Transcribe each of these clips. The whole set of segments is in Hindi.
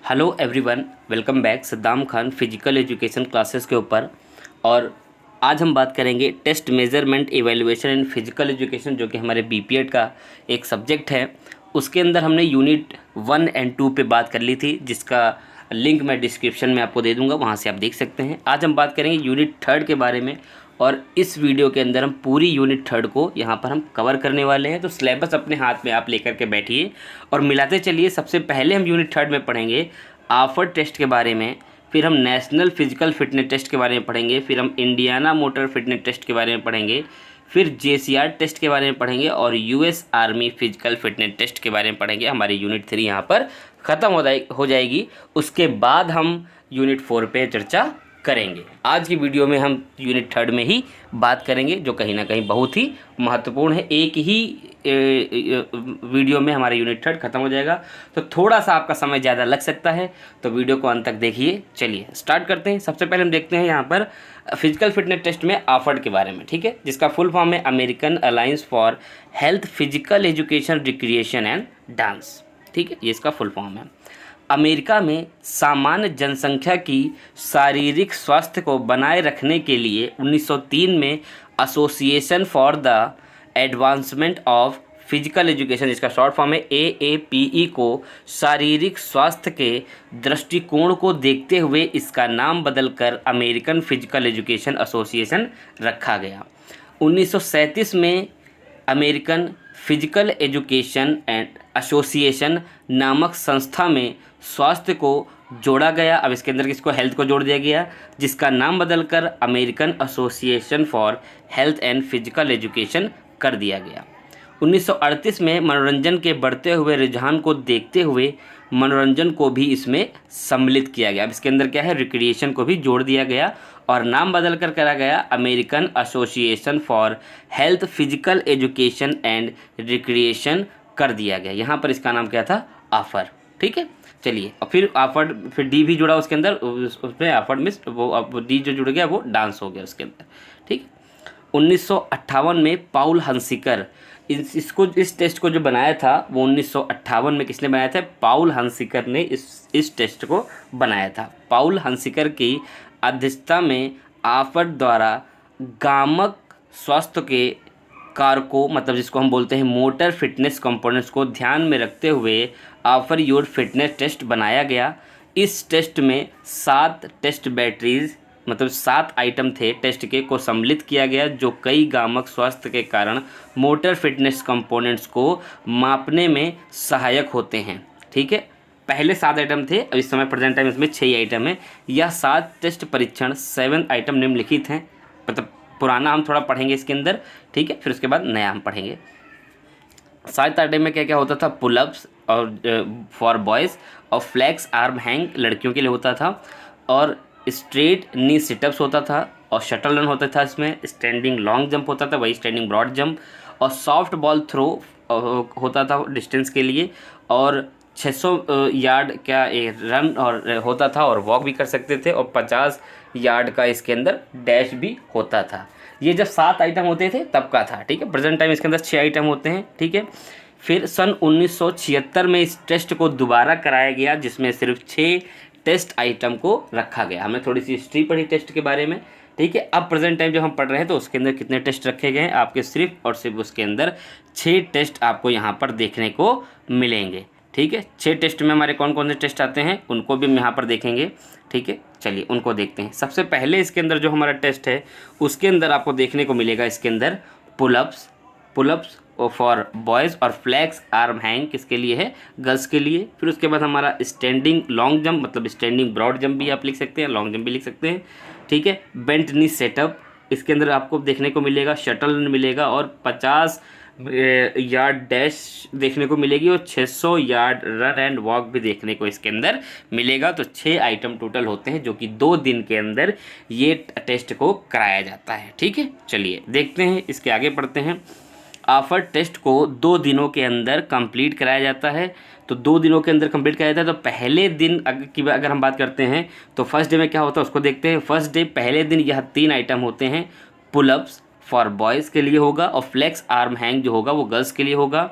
Hello everyone, welcome back Saddam Khan physical education classes के ऊपर। और आज हम बात करेंगे test measurement evaluation in physical education, जो कि हमारे बीपीएड का एक सब्जेक्ट है। उसके अंदर हमने यूनिट 1 एंड 2 पे बात कर ली थी, जिसका लिंक मैं डिस्क्रिप्शन में आपको दे दूंगा, वहाँ से आप देख सकते हैं। आज हम बात करेंगे यूनिट 3 के बारे में, और इस वीडियो के अंदर हम पूरी यूनिट 3 को यहाँ पर हम कवर करने वाले हैं। तो सिलेबस अपने हाथ में आप लेकर के बैठिए और मिलाते चलिए। सबसे पहले हम यूनिट 3 में पढ़ेंगे आफर्ड टेस्ट के बारे में, फिर हम नेशनल फिजिकल फिटनेस टेस्ट के बारे में पढ़ेंगे, फिर हम इंडियाना मोटर फिटनेस टेस्ट के बारे में पढ़ेंगे, फिर जेसीआर टेस्ट के बारे में पढ़ेंगे और US army physical fitness test के बारे में पढ़ेंगे। हमारी यूनिट 3 यहाँ पर ख़त्म हो जाएगी। उसके बाद हम यूनिट 4 पे चर्चा करेंगे। आज की वीडियो में हम यूनिट 3 में ही बात करेंगे, जो कहीं ना कहीं बहुत ही महत्वपूर्ण है। एक ही वीडियो में हमारा यूनिट 3 खत्म हो जाएगा, तो थोड़ा सा आपका समय ज़्यादा लग सकता है, तो वीडियो को अंत तक देखिए। चलिए स्टार्ट करते हैं। सबसे पहले हम देखते हैं यहाँ पर फिजिकल फिटनेस टेस्ट में आफर्ड के बारे में, ठीक है, जिसका फुल फॉर्म है American alliance for health physical education recreation and dance. ठीक है, ये इसका फुल फॉर्म है। अमेरिका में सामान्य जनसंख्या की शारीरिक स्वास्थ्य को बनाए रखने के लिए 1903 में association for the advancement of physical education, जिसका शॉर्ट फॉर्म है AAPE, को शारीरिक स्वास्थ्य के दृष्टिकोण को देखते हुए इसका नाम बदलकर अमेरिकन फिजिकल एजुकेशन एसोसिएशन रखा गया। 1937 में American physical education and association नामक संस्था में स्वास्थ्य को जोड़ा गया। अब इसके अंदर किसको, हेल्थ को जोड़ दिया गया, जिसका नाम बदलकर American association for health and physical education कर दिया गया। 1938 में मनोरंजन के बढ़ते हुए रुझान को देखते हुए मनोरंजन को भी इसमें सम्मिलित किया गया। अब इसके अंदर क्या है, रिक्रिएशन को भी जोड़ दिया गया और नाम बदल कर करा गया American association for health physical education and recreation कर दिया गया। यहाँ पर इसका नाम क्या था, आफर। ठीक है, चलिए। और फिर आफर्ड, फिर डी भी जुड़ा उसके अंदर, उसमें आफर्ड मिस वो डी जो जुड़ गया वो डांस हो गया उसके अंदर। ठीक, 1958 में पाउल हंसिकर इस टेस्ट को जो बनाया था, वो 1958 में किसने बनाया था, पाउल हंसिकर ने इस टेस्ट को बनाया था। पाउल हंसिकर की अध्यक्षता में आफर्ड द्वारा गामक स्वास्थ्य के कारकों, मतलब जिसको हम बोलते हैं मोटर फिटनेस कंपोनेंट्स को ध्यान में रखते हुए आफर योर फिटनेस टेस्ट बनाया गया। इस टेस्ट में 7 टेस्ट बैटरीज, मतलब 7 आइटम थे टेस्ट के, को सम्मिलित किया गया, जो कई गामक स्वास्थ्य के कारण मोटर फिटनेस कंपोनेंट्स को मापने में सहायक होते हैं। ठीक है, पहले 7 आइटम थे, अब इस समय प्रेजेंट टाइम इसमें 6 आइटम है। यह 7 टेस्ट परीक्षण 7 आइटम निम्नलिखित हैं, मतलब पुराना हम थोड़ा पढ़ेंगे इसके अंदर, ठीक है, फिर उसके बाद नया हम पढ़ेंगे। 7 आइटम में क्या क्या होता था, पुलअप्स और फॉर बॉयज़, और फ्लैक्स आर्म हैंग लड़कियों के लिए होता था, और स्ट्रेट नी सिटअप्स होता था, और शटल रन होता था, इसमें स्टैंडिंग लॉन्ग जंप होता था, वही स्टैंडिंग ब्रॉड जंप, और सॉफ्ट बॉल थ्रो होता था डिस्टेंस के लिए, और 600 यार्ड क्या रन और होता था, और वॉक भी कर सकते थे, और 50 यार्ड का इसके अंदर डैश भी होता था। ये जब 7 आइटम होते थे तब का था। ठीक है, प्रेजेंट टाइम इसके अंदर 6 आइटम होते हैं। ठीक है, फिर सन 1976 में इस टेस्ट को दोबारा कराया गया, जिसमें सिर्फ 6 टेस्ट आइटम को रखा गया। हमने थोड़ी सी हिस्ट्री पढ़ी टेस्ट के बारे में। ठीक है, अब प्रेजेंट टाइम जो हम पढ़ रहे हैं, तो उसके अंदर कितने टेस्ट रखे गए हैं, आपके सिर्फ और सिर्फ उसके अंदर 6 टेस्ट आपको यहाँ पर देखने को मिलेंगे। ठीक है, 6 टेस्ट में हमारे कौन कौन से टेस्ट आते हैं, उनको भी हम यहाँ पर देखेंगे। ठीक है, चलिए उनको देखते हैं। सबसे पहले इसके अंदर जो हमारा टेस्ट है, उसके अंदर आपको देखने को मिलेगा इसके अंदर पुलअप्स फॉर बॉयज़, और फ्लैक्स आर्म हैंग किसके लिए है, गर्ल्स के लिए। फिर उसके बाद हमारा स्टैंडिंग लॉन्ग जंप, मतलब स्टैंडिंग ब्रॉड जंप भी आप लिख सकते हैं, लॉन्ग जंप भी लिख सकते हैं। ठीक है, बेंट नी सेटअप इसके अंदर आपको देखने को मिलेगा, शटल मिलेगा, और 50 यार्ड डैश देखने को मिलेगी, और 600 यार्ड रन एंड वॉक भी देखने को इसके अंदर मिलेगा। तो 6 आइटम टोटल होते हैं, जो कि 2 दिन के अंदर ये टेस्ट को कराया जाता है। ठीक है, चलिए देखते हैं, इसके आगे पढ़ते हैं। आफर टेस्ट को 2 दिनों के अंदर कंप्लीट कराया जाता है। तो 2 दिनों के अंदर कंप्लीट कराया जाता है। तो पहले दिन की अगर हम बात करते हैं, तो फर्स्ट डे में क्या होता है उसको देखते हैं। फर्स्ट डे पहले दिन यह 3 आइटम होते हैं, पुलअप्स फॉर बॉयज़ के लिए होगा, और फ्लेक्स आर्म हैंग जो होगा वो गर्ल्स के लिए होगा।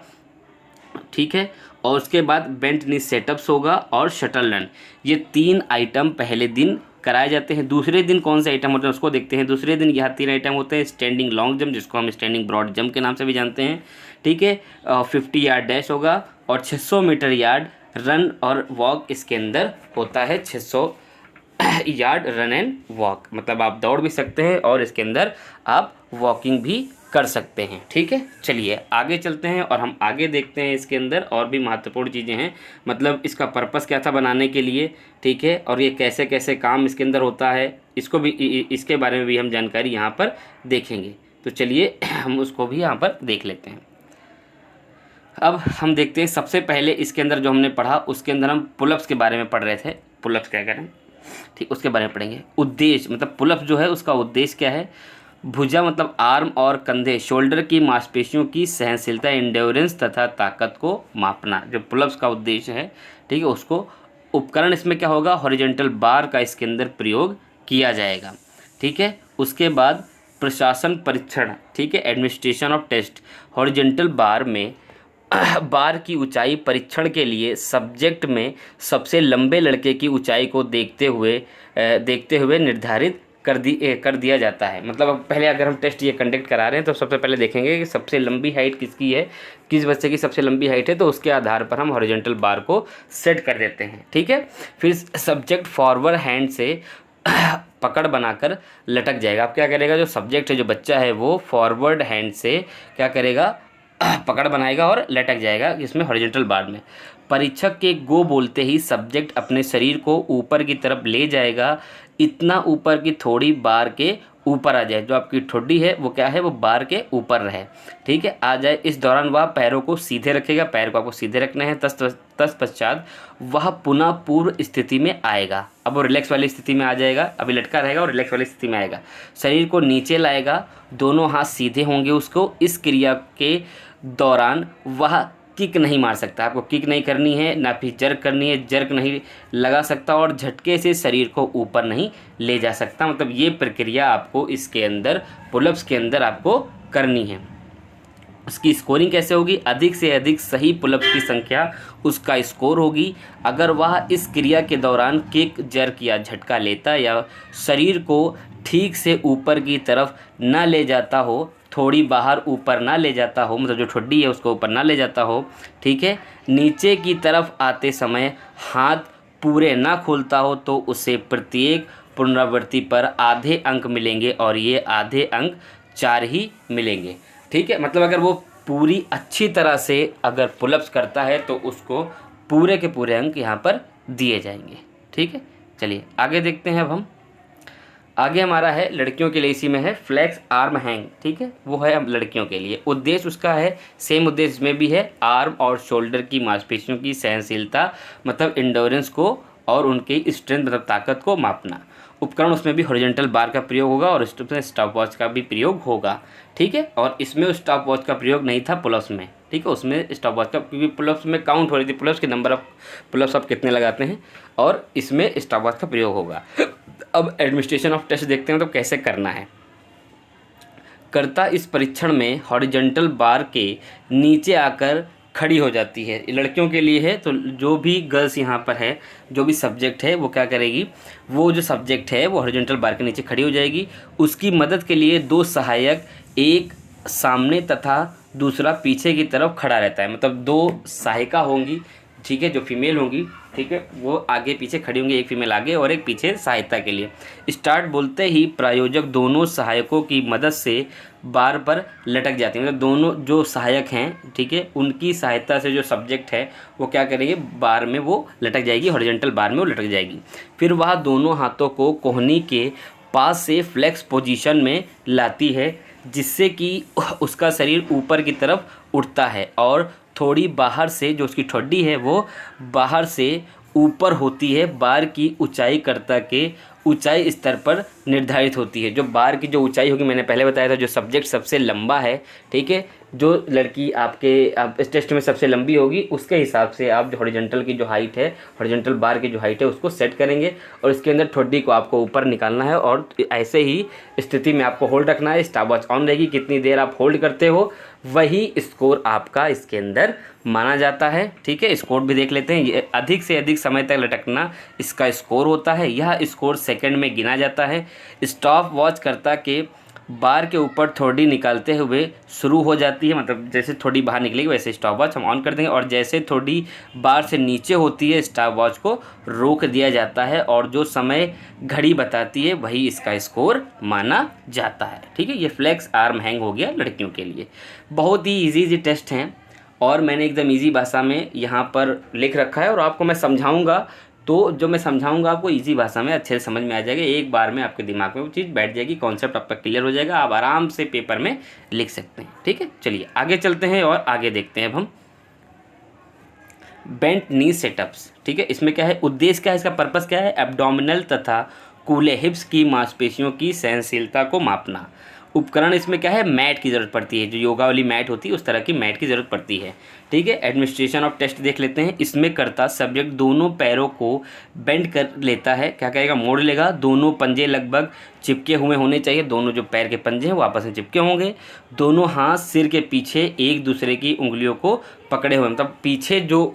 ठीक है, और उसके बाद बेंट नी सेटअप्स होगा और शटल रन। ये 3 आइटम पहले दिन कराए जाते हैं। दूसरे दिन कौन से आइटम होते हैं उसको देखते हैं। दूसरे दिन यहाँ 3 आइटम होते हैं। स्टैंडिंग लॉन्ग जंप, जिसको हम स्टैंडिंग ब्रॉड जंप के नाम से भी जानते हैं, ठीक है। 50 यार्ड डैश होगा और 600 मीटर यार्ड रन और वॉक इसके अंदर होता है। 600 यार्ड रन एंड वॉक, मतलब आप दौड़ भी सकते हैं और इसके अंदर आप वॉकिंग भी कर सकते हैं, ठीक है। चलिए आगे चलते हैं और हम आगे देखते हैं इसके अंदर और भी महत्वपूर्ण चीज़ें हैं, मतलब इसका पर्पस क्या था बनाने के लिए, ठीक है, और ये कैसे कैसे काम इसके अंदर होता है, इसको भी इसके बारे में भी हम जानकारी यहाँ पर देखेंगे। तो चलिए हम उसको भी यहाँ पर देख लेते हैं। अब हम देखते हैं सबसे पहले इसके अंदर जो हमने पढ़ा उसके अंदर हम पुलअप्स के बारे में पढ़ रहे थे। पुलअप्स क्या करें, ठीक, उसके बारे में पढ़ेंगे। उद्देश्य, मतलब पुलअप जो है उसका उद्देश्य क्या है। भुजा मतलब आर्म और कंधे, शोल्डर की मांसपेशियों की सहनशीलता, एंड्योरेंस तथा ताकत को मापना, जो पुलअप्स का उद्देश्य है, ठीक है। उसको उपकरण इसमें क्या होगा, हॉरिजॉन्टल बार का इसके अंदर प्रयोग किया जाएगा, ठीक है। उसके बाद प्रशासन परीक्षण, ठीक है, administration of test. Horizontal bar में बार की ऊंचाई परीक्षण के लिए सब्जेक्ट में सबसे लंबे लड़के की ऊंचाई को देखते हुए निर्धारित कर दिया जाता है। मतलब अब पहले अगर हम टेस्ट ये कंडक्ट करा रहे हैं तो सबसे पहले देखेंगे कि सबसे लंबी हाइट किसकी है, किस बच्चे की सबसे लंबी हाइट है, तो उसके आधार पर हम हॉरिजॉन्टल बार को सेट कर देते हैं, ठीक है। फिर सब्जेक्ट फॉरवर्ड हैंड से पकड़ बनाकर लटक जाएगा। अब क्या करेगा, जो सब्जेक्ट है, जो बच्चा है, वो फॉरवर्ड हैंड से क्या करेगा, पकड़ बनाएगा और लटक जाएगा इसमें हॉरिजॉन्टल बार में। परीक्षक के गो बोलते ही सब्जेक्ट अपने शरीर को ऊपर की तरफ ले जाएगा, इतना ऊपर की थोड़ी बार के ऊपर आ जाए, जो आपकी ठोडी है वो क्या है, वो बार के ऊपर रहे, ठीक है, आ जाए। इस दौरान वह पैरों को सीधे रखेगा, पैर को आपको सीधे रखना है। तत्पश्चात वह पुनः पूर्व स्थिति में आएगा। अब वो रिलैक्स वाली स्थिति में आ जाएगा, अभी लटका रहेगा और रिलैक्स वाली स्थिति में आएगा। शरीर को नीचे लाएगा, दोनों हाथ सीधे होंगे उसको। इस क्रिया के दौरान वह किक नहीं मार सकता, आपको किक नहीं करनी है, ना फिर जर्क करनी है, जर्क नहीं लगा सकता और झटके से शरीर को ऊपर नहीं ले जा सकता। मतलब ये प्रक्रिया आपको इसके अंदर पुलअप्स के अंदर आपको करनी है। उसकी स्कोरिंग कैसे होगी, अधिक से अधिक सही पुलअप्स की संख्या उसका स्कोर होगी। अगर वह इस क्रिया के दौरान किक, जर्क या झटका लेता या शरीर को ठीक से ऊपर की तरफ न ले जाता हो, थोड़ी बाहर ऊपर ना ले जाता हो, मतलब जो ठोडी है उसको ऊपर ना ले जाता हो, ठीक है, नीचे की तरफ आते समय हाथ पूरे ना खोलता हो, तो उसे प्रत्येक पुनरावृत्ति पर आधे अंक मिलेंगे और ये आधे अंक 4 ही मिलेंगे, ठीक है। मतलब अगर वो पूरी अच्छी तरह से अगर पुलअप्स करता है तो उसको पूरे के पूरे अंक यहाँ पर दिए जाएंगे, ठीक है। चलिए आगे देखते हैं। अब हम आगे हमारा है लड़कियों के लिए, इसी में है फ्लेक्स आर्म हैंग, ठीक है, वो है अब लड़कियों के लिए। उद्देश्य उसका है सेम उद्देश्य इसमें भी है, आर्म और शोल्डर की मांसपेशियों की सहनशीलता, मतलब इंडोरेंस को और उनकी स्ट्रेंथ, मतलब ताकत को मापना। उपकरण उसमें भी हॉरिजॉन्टल बार का प्रयोग होगा और उसमें स्टॉप वॉच का भी प्रयोग होगा, ठीक है। और इसमें स्टॉप वॉच का प्रयोग नहीं था पुलअप्स में, ठीक है, उसमें स्टॉप वॉच का, क्योंकि पुलअप्स में काउंट हो रही थी पुलअप्स के नंबर ऑफ पुलअप्स आप कितने लगाते हैं, और इसमें स्टॉप वॉच का प्रयोग होगा। अब एडमिनिस्ट्रेशन ऑफ टेस्ट देखते हैं तो कैसे करना है। कर्ता इस परीक्षण में हॉरिजॉन्टल बार के नीचे आकर खड़ी हो जाती है। लड़कियों के लिए है, तो जो भी गर्ल्स यहाँ पर है, जो भी सब्जेक्ट है, वो क्या करेगी, वो जो सब्जेक्ट है वो हॉरिजॉन्टल बार के नीचे खड़ी हो जाएगी। उसकी मदद के लिए 2 सहायक, एक सामने तथा दूसरा पीछे की तरफ खड़ा रहता है। मतलब 2 सहायिका होंगी, ठीक है, जो फीमेल होंगी, ठीक है, वो आगे पीछे खड़ी होंगी, एक फीमेल आगे और एक पीछे सहायता के लिए। स्टार्ट बोलते ही प्रायोजक दोनों सहायकों की मदद से बार पर लटक जाती है। मतलब दोनों जो सहायक हैं, ठीक है, उनकी सहायता से जो सब्जेक्ट है वो क्या करेंगे, बार में वो लटक जाएगी, हॉरिजॉन्टल बार में वो लटक जाएगी। फिर वह दोनों हाथों को कोहनी के पास से फ्लेक्स पोजीशन में लाती है, जिससे कि उसका शरीर ऊपर की तरफ उठता है और थोड़ी बाहर से, जो उसकी ठोडी है वो बाहर से ऊपर होती है। बार की ऊंचाई कर्ता के ऊंचाई स्तर पर निर्धारित होती है। जो बार की जो ऊंचाई होगी, मैंने पहले बताया था, जो सब्जेक्ट सबसे लंबा है, ठीक है, जो लड़की आपके आप इस टेस्ट में सबसे लंबी होगी उसके हिसाब से आप जो हॉरिजॉन्टल की जो हाइट है, हॉरिजॉन्टल बार की जो हाइट है उसको सेट करेंगे और इसके अंदर ठोडी को आपको ऊपर निकालना है और ऐसे ही स्थिति में आपको होल्ड रखना है। स्टॉपवॉच ऑन रहेगी, कितनी देर आप होल्ड करते हो वही स्कोर आपका इसके अंदर माना जाता है। ठीक है, स्कोर भी देख लेते हैं। ये अधिक से अधिक समय तक लटकना इसका स्कोर होता है। यह स्कोर सेकंड में गिना जाता है। स्टॉप वॉच करता के बार के ऊपर थोड़ी निकालते हुए शुरू हो जाती है, मतलब जैसे थोड़ी बाहर निकलेगी वैसे स्टॉप वॉच हम ऑन कर देंगे और जैसे थोड़ी बार से नीचे होती है स्टॉप वॉच को रोक दिया जाता है और जो समय घड़ी बताती है वही इसका स्कोर माना जाता है। ठीक है, ये फ्लेक्स आर्म हैंग हो गया लड़कियों के लिए। बहुत ही इजी टेस्ट हैं और मैंने एकदम इजी भाषा में यहाँ पर लिख रखा है और आपको मैं समझाऊंगा, तो जो मैं समझाऊंगा आपको इजी भाषा में अच्छे से समझ में आ जाएगा। एक बार में आपके दिमाग में वो चीज़ बैठ जाएगी, कॉन्सेप्ट आपका क्लियर हो जाएगा, आप आराम से पेपर में लिख सकते हैं। ठीक है, चलिए आगे चलते हैं और आगे देखते हैं अब हम बेंट नी सेटअप्स। ठीक है, इसमें क्या है, उद्देश्य क्या है, इसका पर्पस क्या है, एब्डोमिनल तथा कूले हिप्स की मांसपेशियों की सहनशीलता को मापना। उपकरण इसमें क्या है, मैट की ज़रूरत पड़ती है, जो योगा वाली मैट होती है उस तरह की मैट की ज़रूरत पड़ती है। ठीक है, एडमिनिस्ट्रेशन ऑफ टेस्ट देख लेते हैं। इसमें करता सब्जेक्ट दोनों पैरों को बेंड कर लेता है, क्या कहेगा, मोड़ लेगा। दोनों पंजे लगभग चिपके हुए होने चाहिए, दोनों जो पैर के पंजे हैं वो आपस में चिपके होंगे। दोनों हाथ सिर के पीछे एक दूसरे की उंगलियों को पकड़े हुए, मतलब पीछे जो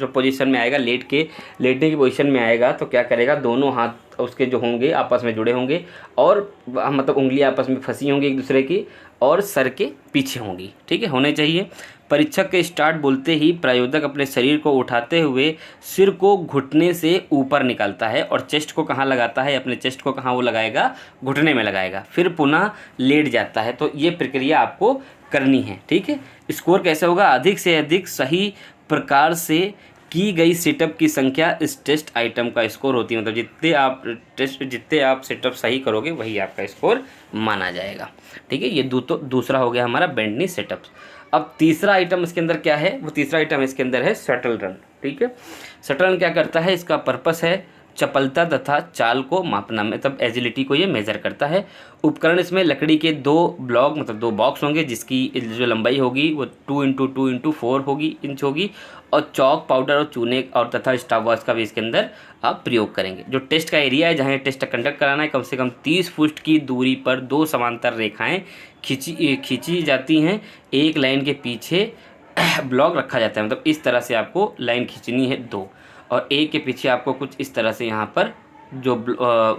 पोजीशन में आएगा, लेटने की पोजीशन में आएगा तो क्या करेगा, दोनों हाथ उसके जो होंगे आपस में जुड़े होंगे और मतलब उंगलियां आपस में फंसी होंगी एक दूसरे की और सर के पीछे होंगी। ठीक है, होने चाहिए। परीक्षक के स्टार्ट बोलते ही प्रायोजक अपने शरीर को उठाते हुए सिर को घुटने से ऊपर निकालता है और चेस्ट को कहाँ लगाता है, अपने चेस्ट को कहाँ वो लगाएगा, घुटने में लगाएगा, फिर पुनः लेट जाता है। तो ये प्रक्रिया आपको करनी है। ठीक है, स्कोर कैसे होगा, अधिक से अधिक सही प्रकार से की गई सेटअप की संख्या इस टेस्ट आइटम का स्कोर होती है, मतलब जितने आप सेटअप सही करोगे वही आपका स्कोर माना जाएगा। ठीक है, ये दूसरा हो गया हमारा बेंट नी सेटअप्स। अब तीसरा आइटम इसके अंदर क्या है, वो तीसरा आइटम इसके अंदर है शटल रन। ठीक है, शटल रन क्या करता है, इसका पर्पस है चपलता तथा चाल को मापना, मतलब एजिलिटी को ये मेज़र करता है। उपकरण इसमें लकड़ी के 2 ब्लॉक मतलब 2 बॉक्स होंगे जिसकी जो लंबाई होगी वो 2x2x4 इंच होगी और चौक, पाउडर और चूने और तथा स्टॉपवॉच का भी इसके अंदर आप प्रयोग करेंगे। जो टेस्ट का एरिया है जहाँ टेस्ट कंडक्ट कराना है, कम से कम 30 फुट की दूरी पर 2 समांतर रेखाएँ खींची जाती हैं, एक लाइन के पीछे ब्लॉक रखा जाता है, मतलब इस तरह से आपको लाइन खींचनी है 2 और एक के पीछे आपको कुछ इस तरह से यहाँ पर जो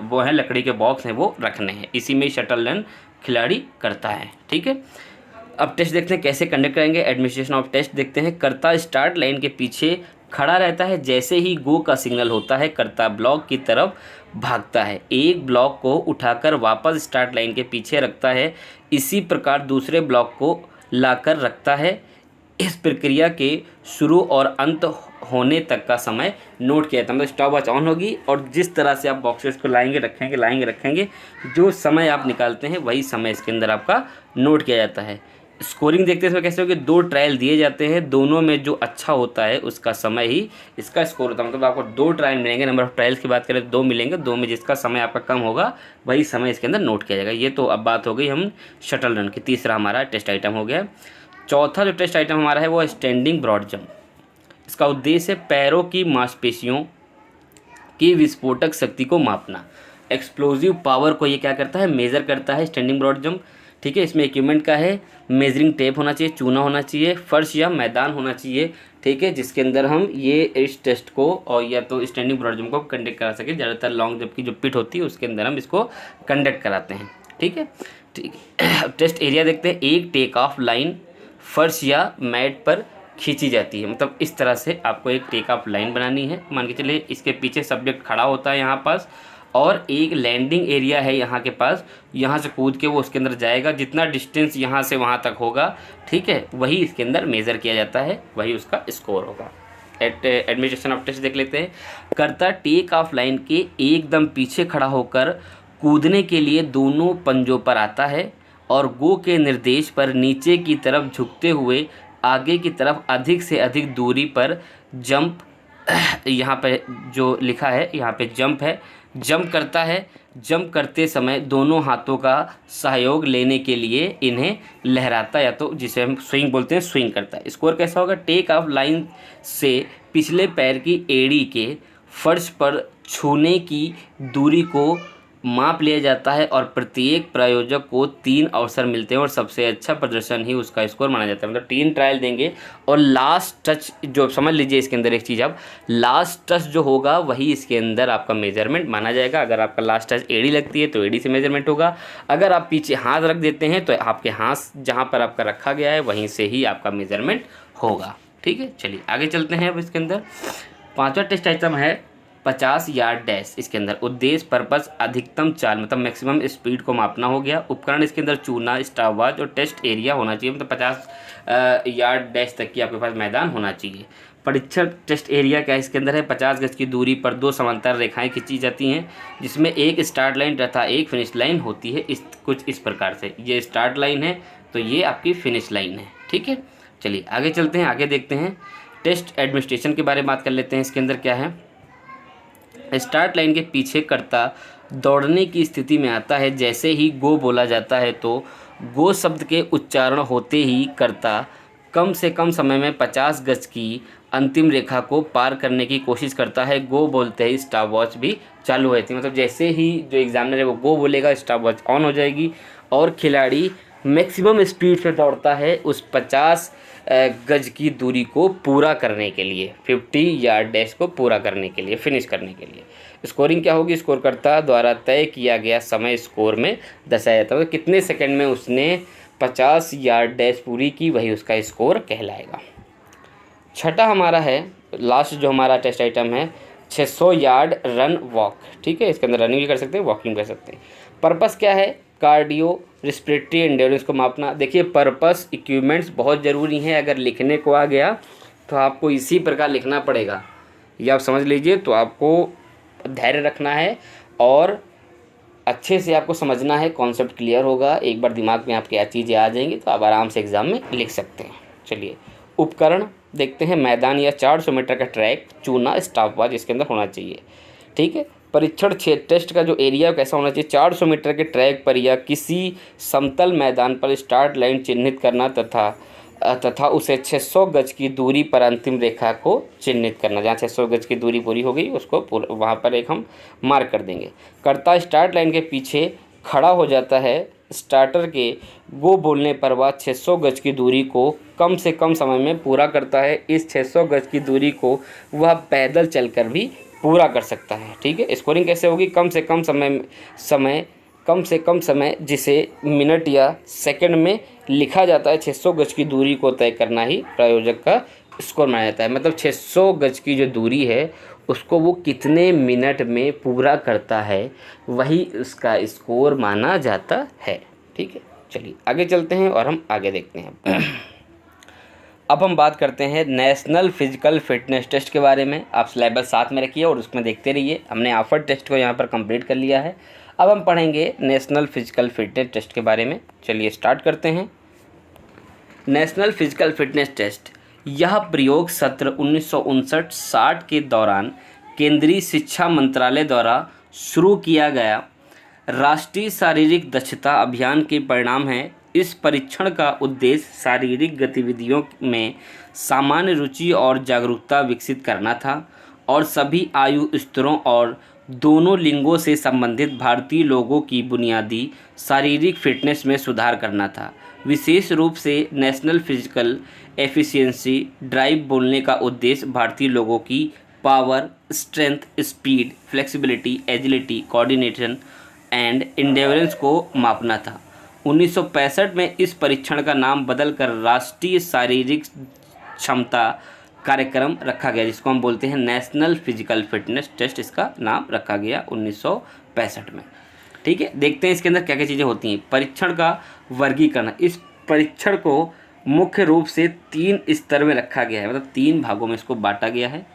वो है लकड़ी के बॉक्स हैं वो रखने हैं। इसी में शटल रन खिलाड़ी करता है। ठीक है, अब टेस्ट देखते हैं कैसे कंडक्ट करेंगे। एडमिनिस्ट्रेशन ऑफ टेस्ट देखते हैं। कर्ता स्टार्ट लाइन के पीछे खड़ा रहता है, जैसे ही गो का सिग्नल होता है कर्ता ब्लॉक की तरफ भागता है, एक ब्लॉक को उठाकर वापस स्टार्ट लाइन के पीछे रखता है, इसी प्रकार दूसरे ब्लॉक को लाकर रखता है। इस प्रक्रिया के शुरू और अंत होने तक का समय नोट किया जाता है, मतलब स्टॉप वॉच ऑन होगी और जिस तरह से आप बॉक्सेस को लाएंगे रखेंगे जो समय आप निकालते हैं वही समय इसके अंदर आपका नोट किया जाता है। स्कोरिंग देखते हैं इसमें कैसे होगी, 2 ट्रायल दिए जाते हैं, दोनों में जो अच्छा होता है उसका समय ही इसका स्कोर होता है, मतलब आपको 2 ट्रायल मिलेंगे। नंबर ऑफ ट्रायल्स की बात करें तो 2 मिलेंगे, 2 में जिसका समय आपका कम होगा वही समय इसके अंदर नोट किया जाएगा। ये तो अब बात हो गई हम शटल रन की, तीसरा हमारा टेस्ट आइटम हो गया। चौथा जो टेस्ट आइटम हमारा है वो स्टैंडिंग ब्रॉड जंप। इसका उद्देश्य है पैरों की मांसपेशियों की विस्फोटक शक्ति को मापना, एक्सप्लोजिव पावर को ये क्या करता है, मेज़र करता है स्टैंडिंग ब्रॉड जंप। ठीक है, इसमें इक्विपमेंट का है, मेजरिंग टेप होना चाहिए, चूना होना चाहिए, फर्श या मैदान होना चाहिए। ठीक है, जिसके अंदर हम ये इस टेस्ट को और या तो स्टैंडिंग ब्रॉड जंप को कंडक्ट करा सकें। ज़्यादातर लॉन्ग जंप की जो पिट होती है उसके अंदर हम इसको कंडक्ट कराते हैं। ठीक है, टेस्ट एरिया देखते हैं। एक टेक ऑफ लाइन फर्श या मैट पर खींची जाती है, मतलब इस तरह से आपको एक टेक ऑफ लाइन बनानी है। मान के चलिए इसके पीछे सब्जेक्ट खड़ा होता है यहाँ पास और एक लैंडिंग एरिया है यहाँ के पास, यहाँ से कूद के वो उसके अंदर जाएगा, जितना डिस्टेंस यहाँ से वहाँ तक होगा, ठीक है, वही इसके अंदर मेज़र किया जाता है, वही उसका स्कोर होगा। एडमिनिस्ट्रेशन ऑफ टेस्ट देख लेते हैं। कर्ता टेक ऑफ लाइन के एकदम पीछे खड़ा होकर कूदने के लिए दोनों पंजों पर आता है और गो के निर्देश पर नीचे की तरफ झुकते हुए आगे की तरफ अधिक से अधिक दूरी पर जंप यहाँ पे जो लिखा है यहाँ पे जंप है, जंप करता है, जंप करते समय दोनों हाथों का सहयोग लेने के लिए इन्हें लहराता, या तो जिसे हम स्विंग बोलते हैं, स्विंग करता है। स्कोर कैसा होगा? टेक ऑफ लाइन से पिछले पैर की एड़ी के फर्श पर छूने की दूरी को माप लिया जाता है और प्रत्येक प्रायोजक को 3 अवसर मिलते हैं और सबसे अच्छा प्रदर्शन ही उसका स्कोर माना जाता है। मतलब 3 ट्रायल देंगे और लास्ट टच जो, समझ लीजिए इसके अंदर एक चीज़, आप लास्ट टच जो होगा वही इसके अंदर आपका मेजरमेंट माना जाएगा। अगर आपका लास्ट टच एड़ी लगती है तो एड़ी से मेजरमेंट होगा, अगर आप पीछे हाथ रख देते हैं तो आपके हाथ जहाँ पर आपका रखा गया है वहीं से ही आपका मेजरमेंट होगा। ठीक है, चलिए आगे चलते हैं। अब इसके अंदर 5वां टेस्ट आइटम है 50 यार्ड डैश। इसके अंदर उद्देश्य, पर्पस, अधिकतम चाल मतलब मैक्सिमम स्पीड को मापना हो गया। उपकरण इसके अंदर चूना, स्टॉपवॉच और टेस्ट एरिया होना चाहिए, मतलब 50 यार्ड डैश तक की आपके पास मैदान होना चाहिए। परीक्षण टेस्ट एरिया क्या है? इसके अंदर है 50 गज की दूरी पर 2 समांतर रेखाएं खींची जाती हैं जिसमें एक स्टार्ट लाइन तथा एक फिनिश लाइन होती है। कुछ इस प्रकार से, ये स्टार्ट लाइन है तो ये आपकी फिनिश लाइन है। ठीक है, चलिए आगे चलते हैं, आगे देखते हैं। टेस्ट एडमिनिस्ट्रेशन के बारे में बात कर लेते हैं। इसके अंदर क्या है? स्टार्ट लाइन के पीछे करता दौड़ने की स्थिति में आता है। जैसे ही गो बोला जाता है तो गो शब्द के उच्चारण होते ही करता कम से कम समय में 50 गज की अंतिम रेखा को पार करने की कोशिश करता है। गो बोलते ही स्टॉप वॉच भी चालू होती है, मतलब जैसे ही जो एग्जामिनर है वो गो बोलेगा स्टॉप वॉच ऑन हो जाएगी और खिलाड़ी मैक्सिमम स्पीड से दौड़ता है उस 50 गज की दूरी को पूरा करने के लिए, 50 यार्ड डैश को पूरा करने के लिए, फिनिश करने के लिए। स्कोरिंग क्या होगी? स्कोरकर्ता द्वारा तय किया गया समय स्कोर में दर्शाया जाता है, तो कितने सेकंड में उसने 50 यार्ड डैश पूरी की वही उसका स्कोर कहलाएगा। छठा हमारा है, लास्ट जो हमारा टेस्ट आइटम है, 600 यार्ड रन वॉक। ठीक है, इसके अंदर रनिंग भी कर सकते हैं, वॉकिंग कर सकते हैं। पर्पस क्या है? कार्डियो रेस्पिरेटरी एंड्योरेंस को मापना। देखिए पर्पस, इक्विपमेंट्स बहुत ज़रूरी हैं। अगर लिखने को आ गया तो आपको इसी प्रकार लिखना पड़ेगा, ये आप समझ लीजिए। तो आपको धैर्य रखना है और अच्छे से आपको समझना है, कॉन्सेप्ट क्लियर होगा। एक बार दिमाग में आपकी चीज़ें आ जाएंगी तो आप आराम से एग्ज़ाम में लिख सकते हैं। चलिए उपकरण देखते हैं। मैदान या 400 मीटर का ट्रैक, चूना, स्टॉपवॉच इसके अंदर होना चाहिए। ठीक है, परीक्षण टेस्ट का जो एरिया कैसा होना चाहिए? 400 मीटर के ट्रैक पर या किसी समतल मैदान पर स्टार्ट लाइन चिन्हित करना तथा उसे 600 गज की दूरी पर अंतिम रेखा को चिन्हित करना। जहाँ 600 गज की दूरी पूरी हो गई उसको वहाँ पर एक हम मार्क कर देंगे। कर्ता स्टार्ट लाइन के पीछे खड़ा हो जाता है। स्टार्टर के गो बोलने पर वह 600 गज की दूरी को कम से कम समय में पूरा करता है। इस 600 गज की दूरी को वह पैदल चलकर भी पूरा कर सकता है। ठीक है, स्कोरिंग कैसे होगी? कम से कम समय जिसे मिनट या सेकंड में लिखा जाता है, 600 गज की दूरी को तय करना ही प्रायोजक का स्कोर माना जाता है। मतलब 600 गज की जो दूरी है उसको वो कितने मिनट में पूरा करता है वही उसका स्कोर माना जाता है। ठीक है, चलिए आगे चलते हैं और हम आगे देखते हैं। अब हम बात करते हैं नेशनल फिजिकल फिटनेस टेस्ट के बारे में। आप सिलेबस साथ में रखिए और उसमें देखते रहिए। हमने ऑफर टेस्ट को यहाँ पर कंप्लीट कर लिया है। अब हम पढ़ेंगे नेशनल फिजिकल फिटनेस टेस्ट के बारे में। चलिए स्टार्ट करते हैं। नेशनल फिजिकल फिटनेस टेस्ट, यह प्रयोग सत्र 1959-60 के दौरान केंद्रीय शिक्षा मंत्रालय द्वारा शुरू किया गया राष्ट्रीय शारीरिक दक्षता अभियान के परिणाम है। इस परीक्षण का उद्देश्य शारीरिक गतिविधियों में सामान्य रुचि और जागरूकता विकसित करना था और सभी आयु स्तरों और दोनों लिंगों से संबंधित भारतीय लोगों की बुनियादी शारीरिक फिटनेस में सुधार करना था। विशेष रूप से नेशनल फिजिकल एफिशिएंसी ड्राइव बोलने का उद्देश्य भारतीय लोगों की power, strength, speed, flexibility, agility, coordination and endurance को मापना था। 1965 में इस परीक्षण का नाम बदलकर राष्ट्रीय शारीरिक क्षमता कार्यक्रम रखा गया, जिसको हम बोलते हैं नेशनल फिजिकल फिटनेस टेस्ट। इसका नाम रखा गया 1965 में। ठीक है, देखते हैं इसके अंदर क्या क्या चीज़ें होती हैं। परीक्षण का वर्गीकरण, इस परीक्षण को मुख्य रूप से 3 स्तर में रखा गया है, मतलब 3 भागों में इसको बांटा गया है।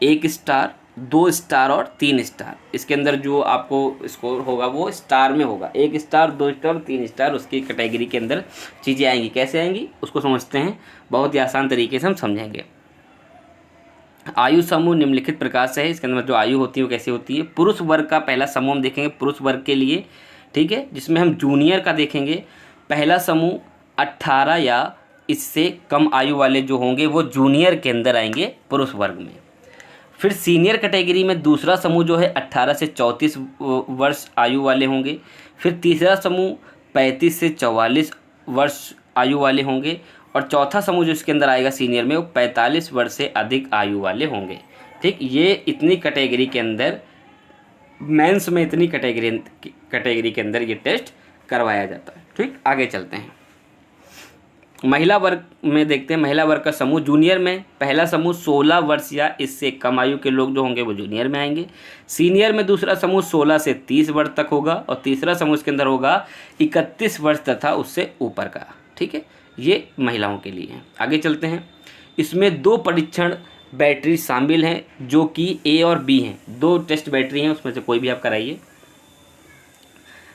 1 स्टार, 2 स्टार और 3 स्टार। इसके अंदर जो आपको स्कोर होगा वो स्टार में होगा। 1 स्टार, 2 स्टार, 3 स्टार उसकी कैटेगरी के अंदर चीज़ें आएंगी। कैसे आएंगी उसको समझते हैं, बहुत ही आसान तरीके से हम समझेंगे। आयु समूह निम्नलिखित प्रकार से है। इसके अंदर जो आयु होती है वो कैसी होती है। पुरुष वर्ग का पहला समूह हम देखेंगे पुरुष वर्ग के लिए, ठीक है, जिसमें हम जूनियर का देखेंगे। पहला समूह 18 या इससे कम आयु वाले जो होंगे वो जूनियर के अंदर आएंगे पुरुष वर्ग में। फिर सीनियर कैटेगरी में दूसरा समूह जो है 18 से 34 वर्ष आयु वाले होंगे। फिर तीसरा समूह 35 से 44 वर्ष आयु वाले होंगे। और चौथा समूह जो इसके अंदर आएगा सीनियर में वो 45 वर्ष से अधिक आयु वाले होंगे। ठीक, ये इतनी कैटेगरी के अंदर मेंस में इतनी कैटेगरी के अंदर ये टेस्ट करवाया जाता है। ठीक, आगे चलते हैं। महिला वर्ग में देखते हैं। महिला वर्ग का समूह जूनियर में पहला समूह 16 वर्ष या इससे कम आयु के लोग जो होंगे वो जूनियर में आएंगे। सीनियर में दूसरा समूह 16 से 30 वर्ष तक होगा और तीसरा समूह इसके अंदर होगा 31 वर्ष तथा उससे ऊपर का। ठीक है, ये महिलाओं के लिए है। आगे चलते हैं। इसमें 2 परीक्षण बैटरी शामिल हैं जो कि ए और बी हैं। 2 टेस्ट बैटरी हैं, उसमें से कोई भी आप कराइए।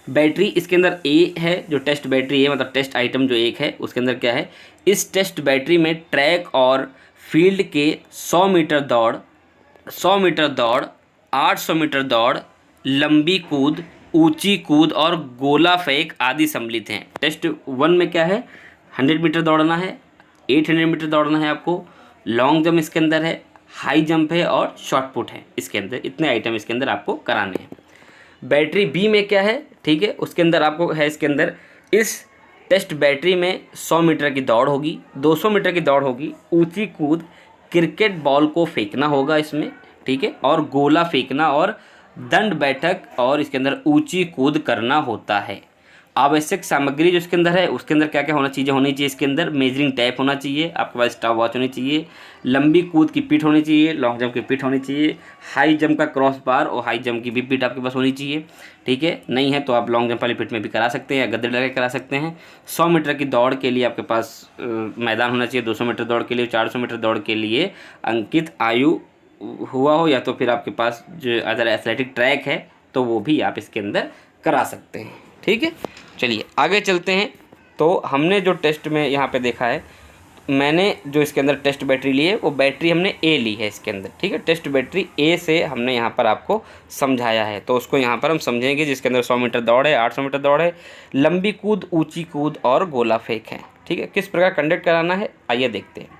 बैटरी इसके अंदर ए है, जो टेस्ट बैटरी है, मतलब टेस्ट आइटम जो एक है उसके अंदर क्या है। इस टेस्ट बैटरी में ट्रैक और फील्ड के 100 मीटर दौड़, 800 मीटर दौड़, लंबी कूद, ऊंची कूद और गोला फेंक आदि सम्मिलित हैं। टेस्ट 1 में क्या है, 100 मीटर दौड़ना है, 800 मीटर दौड़ना है आपको, लॉन्ग जंप इसके अंदर है, हाई जंप है और शॉर्ट पुट है। इसके अंदर इतने आइटम इसके अंदर आपको कराने हैं। बैटरी बी में क्या है, ठीक है, उसके अंदर आपको है, इसके अंदर इस टेस्ट बैटरी में 100 मीटर की दौड़ होगी, 200 मीटर की दौड़ होगी, ऊंची कूद, क्रिकेट बॉल को फेंकना होगा इसमें, ठीक है, और गोला फेंकना और दंड बैठक और इसके अंदर ऊंची कूद करना होता है। आवश्यक सामग्री जो इसके अंदर है उसके अंदर क्या क्या होनी चाहिए। इसके अंदर मेजरिंग टैप होना चाहिए, आपके पास स्टॉप वॉच होनी चाहिए, लंबी कूद की पिट होनी चाहिए, लॉन्ग जंप की पिट होनी चाहिए, हाई जंप का क्रॉस बार और हाई जंप की भी पिट आपके पास होनी चाहिए। ठीक है, नहीं है तो आप लॉन्ग जंप वाली पिट में भी करा सकते हैं या गद्दे लगा के करा सकते हैं। 100 मीटर की दौड़ के लिए आपके पास मैदान होना चाहिए। 200 मीटर दौड़ के लिए, 400 मीटर दौड़ के लिए अंकित आयु हुआ हो, या तो फिर आपके पास जो अदर एथलेटिक ट्रैक है तो वो भी आप इसके अंदर करा सकते हैं। ठीक है, चलिए आगे चलते हैं। तो हमने जो टेस्ट में यहाँ पे देखा है, मैंने जो इसके अंदर टेस्ट बैटरी ली है वो बैटरी हमने ए ली है इसके अंदर। ठीक है, टेस्ट बैटरी ए से हमने यहाँ पर आपको समझाया है, तो उसको यहाँ पर हम समझेंगे, जिसके अंदर 100 मीटर दौड़ है, 800 मीटर दौड़ है, लंबी कूद, ऊंची कूद और गोला फेंक है। ठीक है, किस प्रकार कंडक्ट कराना है आइए देखते हैं।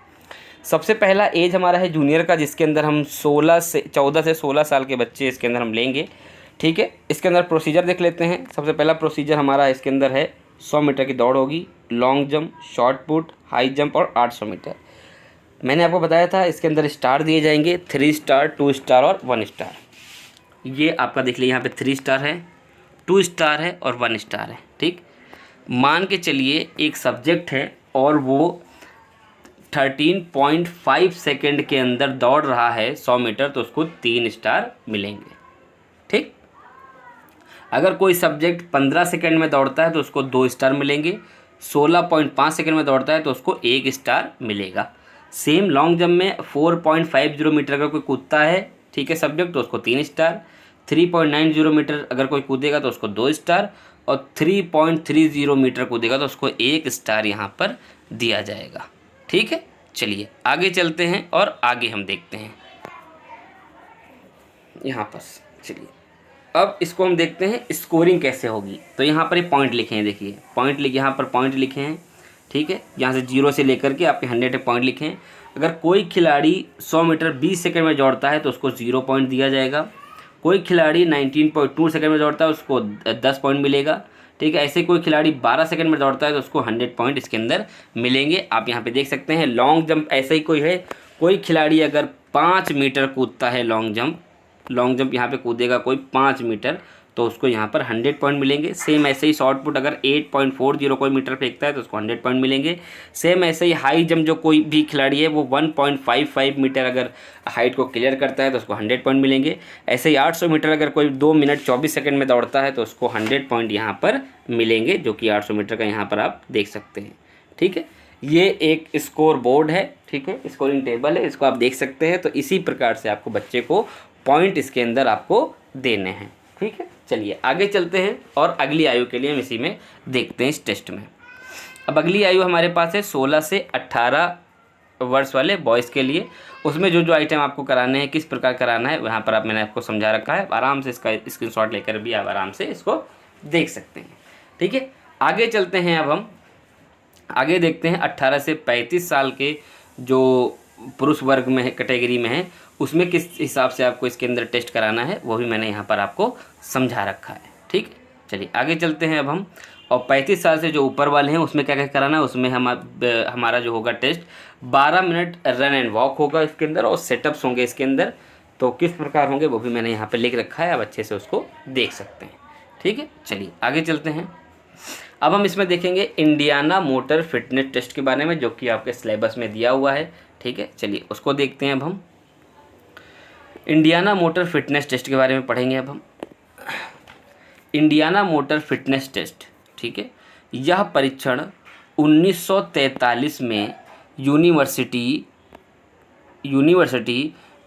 सबसे पहला एज हमारा है जूनियर का, जिसके अंदर हम 14 से 16 साल के बच्चे इसके अंदर हम लेंगे। ठीक है, इसके अंदर प्रोसीजर देख लेते हैं। सबसे पहला प्रोसीजर हमारा इसके अंदर है 100 मीटर की दौड़ होगी, long jump, short put, high jump और 800 मीटर। मैंने आपको बताया था इसके अंदर स्टार दिए जाएंगे, 3 स्टार, 2 स्टार और 1 स्टार। ये आपका देख लीजिए, यहाँ पे 3 स्टार है, 2 स्टार है और 1 स्टार है। ठीक, मान के चलिए एक सब्जेक्ट है और वो 13.5 सेकेंड के अंदर दौड़ रहा है 100 मीटर, तो उसको 3 स्टार मिलेंगे। ठीक, अगर कोई सब्जेक्ट 15 सेकेंड में दौड़ता है तो उसको 2 स्टार मिलेंगे, 16.5 सेकेंड में दौड़ता है तो उसको 1 स्टार मिलेगा। सेम लॉन्ग जंप में 4.50 मीटर अगर कोई कूदता है, ठीक है, सब्जेक्ट, तो उसको 3 स्टार, 3.90 मीटर अगर कोई कूदेगा तो उसको 2 स्टार और 3.30 मीटर कूदेगा तो उसको 1 स्टार यहाँ पर दिया जाएगा। ठीक है, चलिए आगे चलते हैं और आगे हम देखते हैं यहाँ पर। चलिए अब इसको हम देखते हैं स्कोरिंग कैसे होगी। तो यहाँ पर ये पॉइंट लिखे हैं, देखिए पॉइंट लिखे, यहाँ पर पॉइंट लिखे हैं। ठीक है, यहाँ से 0 से लेकर के आपके 100 तक पॉइंट लिखे हैं। अगर कोई खिलाड़ी 100 मीटर 20 सेकंड में दौड़ता है तो उसको 0 पॉइंट दिया जाएगा। कोई खिलाड़ी 19.2 सेकंड में दौड़ता है उसको 10 पॉइंट मिलेगा। ठीक है, ऐसे कोई खिलाड़ी 12 सेकंड में दौड़ता है तो उसको 100 पॉइंट इसके अंदर मिलेंगे। आप यहाँ पे देख सकते हैं। लॉन्ग जंप ऐसा ही कोई है, कोई खिलाड़ी अगर 5 मीटर कूदता है लॉन्ग जंप यहाँ पे कूदेगा कोई 5 मीटर तो उसको यहाँ पर 100 पॉइंट मिलेंगे। सेम ऐसे ही शॉर्ट पुट अगर 8.40 कोई मीटर फेंकता है तो उसको 100 पॉइंट मिलेंगे। सेम ऐसे ही हाई जंप जो कोई भी खिलाड़ी है वो 1.55 मीटर अगर हाइट को क्लियर करता है तो उसको 100 पॉइंट मिलेंगे। ऐसे ही 800 मीटर अगर कोई 2 मिनट 24 सेकंड में दौड़ता है तो उसको 100 पॉइंट यहाँ पर मिलेंगे, जो कि 800 मीटर का यहाँ पर आप देख सकते हैं। ठीक है, ये एक स्कोर बोर्ड है। ठीक है, स्कोरिंग टेबल है, इसको आप देख सकते हैं। तो इसी प्रकार से आपको बच्चे को पॉइंट इसके अंदर आपको देने हैं। ठीक है, चलिए आगे चलते हैं और अगली आयु के लिए हम इसी में देखते हैं इस टेस्ट में। अब अगली आयु हमारे पास है 16 से 18 वर्ष वाले बॉयज़ के लिए। उसमें जो जो आइटम आपको कराने हैं, किस प्रकार कराना है, वहाँ पर मैंने आपको समझा रखा है। आराम से इसका स्क्रीनशॉट लेकर भी आप आराम से इसको देख सकते हैं। ठीक है, आगे चलते हैं। अब हम आगे देखते हैं 18 से 35 साल के जो पुरुष वर्ग में है, कैटेगरी में है, उसमें किस हिसाब से आपको इसके अंदर टेस्ट कराना है वो भी मैंने यहाँ पर आपको समझा रखा है। ठीक, चलिए आगे चलते हैं अब हम। और 35 साल से जो ऊपर वाले हैं उसमें क्या क्या कराना है, उसमें हमारा जो होगा test 12 minute run and walk होगा इसके अंदर, और सेटअप्स होंगे इसके अंदर। तो किस प्रकार होंगे वो भी मैंने यहाँ पर लिख रखा है, आप अच्छे से उसको देख सकते हैं। ठीक है, चलिए आगे चलते हैं। अब हम इसमें देखेंगे इंडियाना मोटर फिटनेस टेस्ट के बारे में, जो कि आपके सिलेबस में दिया हुआ है। ठीक है, चलिए उसको देखते हैं। अब हम इंडियाना मोटर फिटनेस टेस्ट के बारे में पढ़ेंगे। अब हम इंडियाना मोटर फिटनेस टेस्ट, ठीक है, यह परीक्षण 1943 में यूनिवर्सिटी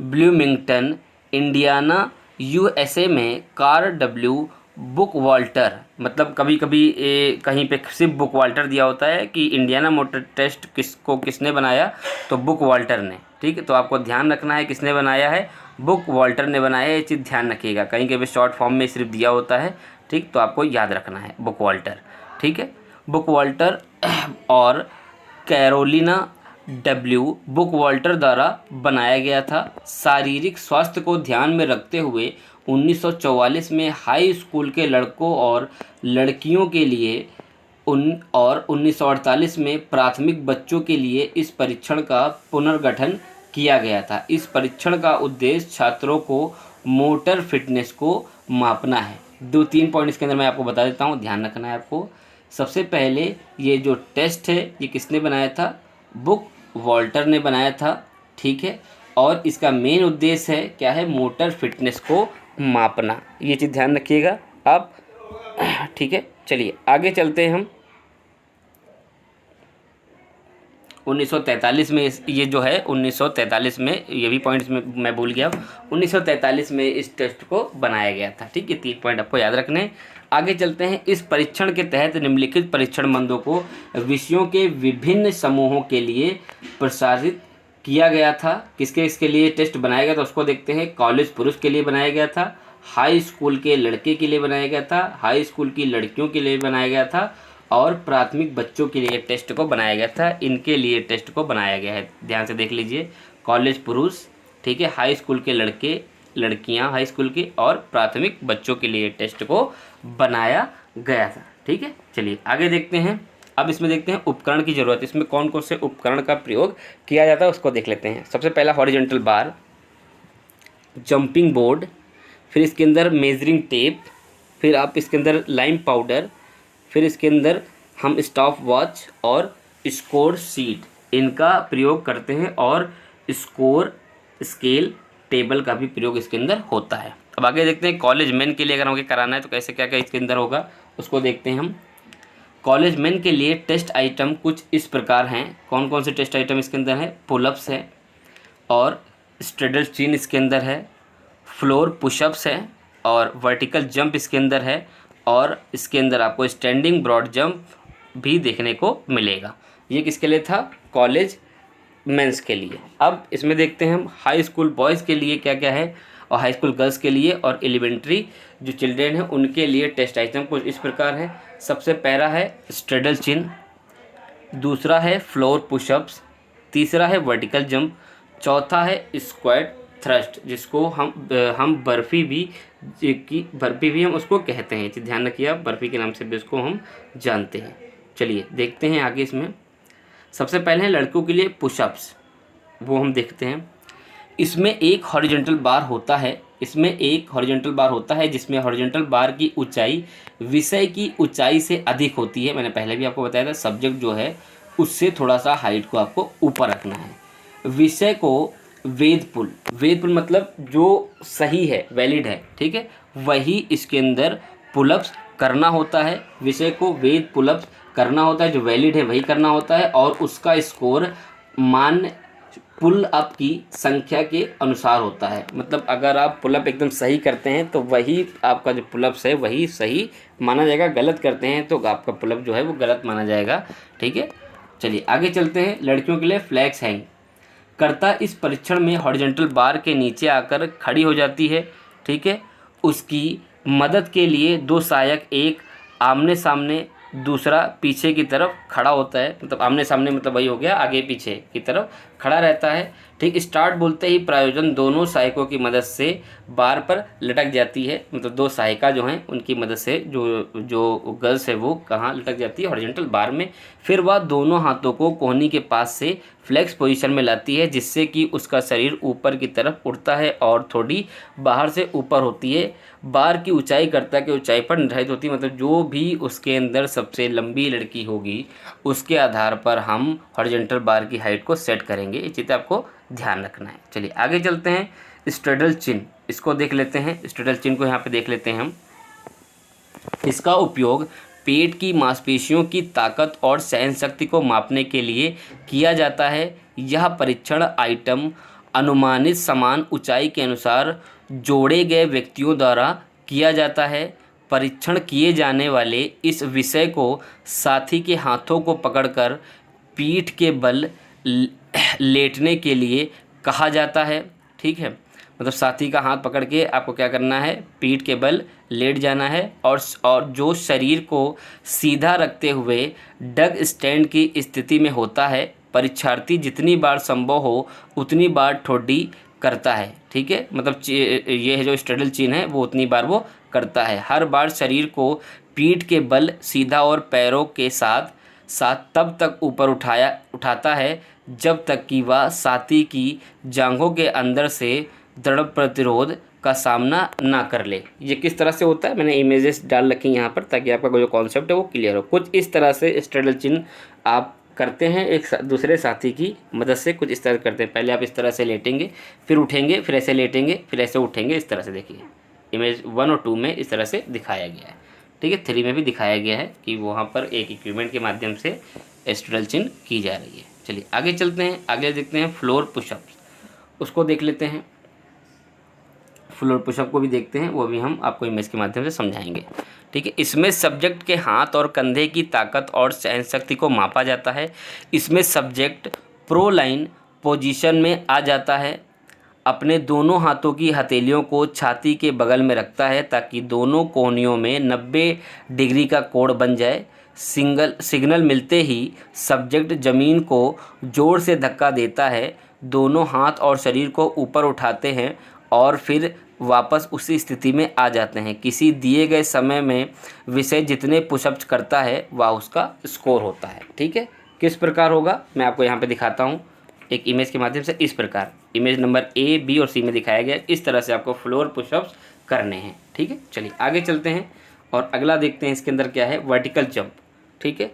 ब्लूमिंगटन, इंडियाना, यूएसए में कार्ल डब्ल्यू बुकवाल्टर, मतलब कभी कभी कहीं पे सिर्फ बुकवाल्टर दिया होता है कि इंडियाना मोटर टेस्ट किसने बनाया, तो बुकवाल्टर ने। ठीक है, तो आपको ध्यान रखना है किसने बनाया है, बुकवाल्टर ने बनाया है, ये चीज़ ध्यान रखिएगा। कहीं कभी शॉर्ट फॉर्म में सिर्फ दिया होता है। ठीक, तो आपको याद रखना है बुकवाल्टर। ठीक है, बुकवाल्टर और कैरोलिना डब्ल्यू बुकवाल्टर द्वारा बनाया गया था। शारीरिक स्वास्थ्य को ध्यान में रखते हुए 1944 में हाई स्कूल के लड़कों और लड़कियों के लिए और 1948 में प्राथमिक बच्चों के लिए इस परीक्षण का पुनर्गठन किया गया था। इस परीक्षण का उद्देश्य छात्रों को मोटर फिटनेस को मापना है। 2-3 पॉइंट इसके अंदर मैं आपको बता देता हूँ, ध्यान रखना है आपको। सबसे पहले ये जो टेस्ट है ये किसने बनाया था, बुकवाल्टर ने बनाया था। ठीक है, और इसका मेन उद्देश्य है क्या है, मोटर फिटनेस को मापना। ये चीज़ ध्यान रखिएगा आप। ठीक है, चलिए आगे चलते हैं हम। 1943 में ये जो है 1943 में, ये भी पॉइंट्स में मैं भूल गया, 1943 में इस टेस्ट को बनाया गया था। ठीक है, 3 पॉइंट आपको याद रखने हैं। आगे चलते हैं। इस परीक्षण के तहत निम्नलिखित परीक्षण मंदों को विषयों के विभिन्न समूहों के लिए प्रसारित किया गया था। किसके लिए टेस्ट बनाया गया था उसको देखते हैं। कॉलेज पुरुष के लिए बनाया गया था, हाई स्कूल के लड़के के लिए बनाया गया था, हाई स्कूल की लड़कियों के लिए बनाया गया था, और प्राथमिक बच्चों के लिए टेस्ट को बनाया गया था। इनके लिए टेस्ट को बनाया गया है, ध्यान से देख लीजिए। कॉलेज पुरुष, ठीक है, हाई स्कूल के लड़के लड़कियां हाई स्कूल के, और प्राथमिक बच्चों के लिए टेस्ट को बनाया गया था। ठीक है, चलिए आगे देखते हैं। अब इसमें देखते हैं उपकरण की ज़रूरत, इसमें कौन कौन से उपकरण का प्रयोग किया जाता है उसको देख लेते हैं। सबसे पहला हॉरिजॉन्टल बार, जंपिंग बोर्ड, फिर इसके अंदर मेजरिंग टेप, फिर आप इसके अंदर लाइम पाउडर, फिर इसके अंदर हम स्टॉप वॉच और स्कोर शीट इनका प्रयोग करते हैं, और स्कोर स्केल टेबल का भी प्रयोग इसके अंदर होता है। अब आगे देखते हैं कॉलेज मैन के लिए अगर हमें कराना है तो कैसे क्या क्या इसके अंदर होगा उसको देखते हैं हम। कॉलेज मैन के लिए टेस्ट आइटम कुछ इस प्रकार हैं। कौन कौन से टेस्ट आइटम इसके अंदर है, पुलअप्स है, और स्ट्रेडल चीन इसके अंदर है, फ्लोर पुशअप्स है, और वर्टिकल जंप इसके अंदर है, और इसके अंदर आपको स्टैंडिंग ब्रॉड जंप भी देखने को मिलेगा। ये किसके लिए था, कॉलेज मेंस के लिए। अब इसमें देखते हैं हम हाई स्कूल बॉयज़ के लिए क्या क्या है, और हाई स्कूल गर्ल्स के लिए, और एलिमेंट्री जो चिल्ड्रेन हैं उनके लिए टेस्ट आइटम कुछ इस प्रकार है। सबसे पहला है स्ट्रेडल चिन, दूसरा है फ्लोर पुशअप्स, तीसरा है वर्टिकल जंप, चौथा है स्क्वाट थ्रस्ट, जिसको हम बर्फ़ी भी हम उसको कहते हैं। ध्यान रखिए आप, बर्फ़ी के नाम से भी उसको हम जानते हैं। चलिए देखते हैं आगे। इसमें सबसे पहले है लड़कों के लिए पुशअप्स, वो हम देखते हैं। इसमें एक हॉरिजॉन्टल बार होता है, जिसमें हॉरिजॉन्टल बार की ऊंचाई विषय की ऊंचाई से अधिक होती है। मैंने पहले भी आपको बताया था, सब्जेक्ट जो है उससे थोड़ा सा हाइट को आपको ऊपर रखना है। विषय को वेद पुल मतलब जो सही है, वैलिड है, ठीक है, वही इसके अंदर पुलअप्स करना होता है। विषय को वेद पुलअप्स करना होता है, जो वैलिड है वही करना होता है, और उसका स्कोर मान पुल अप की संख्या के अनुसार होता है। मतलब अगर आप पुलअप एकदम सही करते हैं तो वही आपका जो पुलअप्स है वही सही माना जाएगा, गलत करते हैं तो आपका पुलअप जो है वो गलत माना जाएगा। ठीक है, चलिए आगे चलते हैं। लड़कियों के लिए फ्लैक्स हैंग, कर्ता इस परीक्षण में हॉरिजॉन्टल बार के नीचे आकर खड़ी हो जाती है, ठीक है। उसकी मदद के लिए दो सहायक, एक आमने सामने, दूसरा पीछे की तरफ खड़ा होता है। मतलब आमने सामने मतलब वही हो गया, आगे पीछे की तरफ खड़ा रहता है, ठीक। स्टार्ट बोलते ही प्रायोजन दोनों सहायकों की मदद से बार पर लटक जाती है। मतलब दो सहायिका जो हैं उनकी मदद से जो जो गर्ल्स है वो कहाँ लटक जाती है, हॉरिजॉन्टल बार में। फिर वह दोनों हाथों को कोहनी के पास से फ्लेक्स पोजीशन में लाती है, जिससे कि उसका शरीर ऊपर की तरफ उठता है और थोड़ी बाहर से ऊपर होती है। बार की ऊंचाई कर्ता की ऊंचाई पर निर्धारित होती है। मतलब जो भी उसके अंदर सबसे लंबी लड़की होगी उसके आधार पर हम हॉरिजॉन्टल बार की हाइट को सेट करेंगे। ये चीज़ आपको ध्यान रखना है। चलिए आगे चलते हैं। स्ट्रेडल चिन्ह, इसको देख लेते हैं। स्ट्रेडल चिन्ह को यहाँ पे देख लेते हैं हम। इसका उपयोग पेट की मांसपेशियों की ताकत और सहन शक्ति को मापने के लिए किया जाता है। यह परीक्षण आइटम अनुमानित समान ऊंचाई के अनुसार जोड़े गए व्यक्तियों द्वारा किया जाता है। परीक्षण किए जाने वाले इस विषय को साथी के हाथों को पकड़कर पीठ के बल लेटने के लिए कहा जाता है, ठीक है। मतलब साथी का हाथ पकड़ के आपको क्या करना है, पीठ के बल लेट जाना है और जो शरीर को सीधा रखते हुए डग स्टैंड की स्थिति में होता है, परीक्षार्थी जितनी बार संभव हो उतनी बार ठोडी करता है, ठीक है। मतलब ये है जो स्ट्रेडल चिन्ह है वो उतनी बार वो करता है। हर बार शरीर को पीठ के बल सीधा और पैरों के साथ साथ तब तक ऊपर उठाता है जब तक कि वह साथी की जांघों के अंदर से दृढ़ प्रतिरोध का सामना ना कर ले। ये किस तरह से होता है, मैंने इमेजेस डाल रखी हैं यहाँ पर ताकि आपका जो कॉन्सेप्ट है वो क्लियर हो। कुछ इस तरह से स्ट्रेडल चिन्ह आप करते हैं एक दूसरे साथी की मदद से। कुछ इस तरह करते हैं, पहले आप इस तरह से लेटेंगे, फिर उठेंगे, फिर ऐसे लेटेंगे, फिर ऐसे उठेंगे। इस तरह से देखिए इमेज 1 और 2 में इस तरह से दिखाया गया है, ठीक है। 3 में भी दिखाया गया है कि वहाँ पर एक इक्विपमेंट के माध्यम से स्ट्रेडल चिन्ह की जा रही है। चलिए आगे चलते हैं। आगे देखते हैं फ्लोर पुशअप्स, उसको देख लेते हैं। फ्लोर पुशअप को भी देखते हैं, वो भी हम आपको इमेज के माध्यम से समझाएंगे, ठीक है। इसमें सब्जेक्ट के हाथ और कंधे की ताकत और सहन शक्ति को मापा जाता है। इसमें सब्जेक्ट प्रो लाइन पोजीशन में आ जाता है, अपने दोनों हाथों की हथेलियों को छाती के बगल में रखता है ताकि दोनों कोहनियों में 90 डिग्री का कोण बन जाए। सिग्नल मिलते ही सब्जेक्ट जमीन को जोर से धक्का देता है, दोनों हाथ और शरीर को ऊपर उठाते हैं और फिर वापस उसी स्थिति में आ जाते हैं। किसी दिए गए समय में विषय जितने पुशअप्स करता है वह उसका स्कोर होता है, ठीक है। किस प्रकार होगा मैं आपको यहाँ पे दिखाता हूँ एक इमेज के माध्यम से। इस प्रकार इमेज नंबर ए, बी और सी में दिखाया गया, इस तरह से आपको फ्लोर पुशअप्स करने हैं, ठीक है। चलिए आगे चलते हैं और अगला देखते हैं इसके अंदर क्या है, वर्टिकल जंप, ठीक है।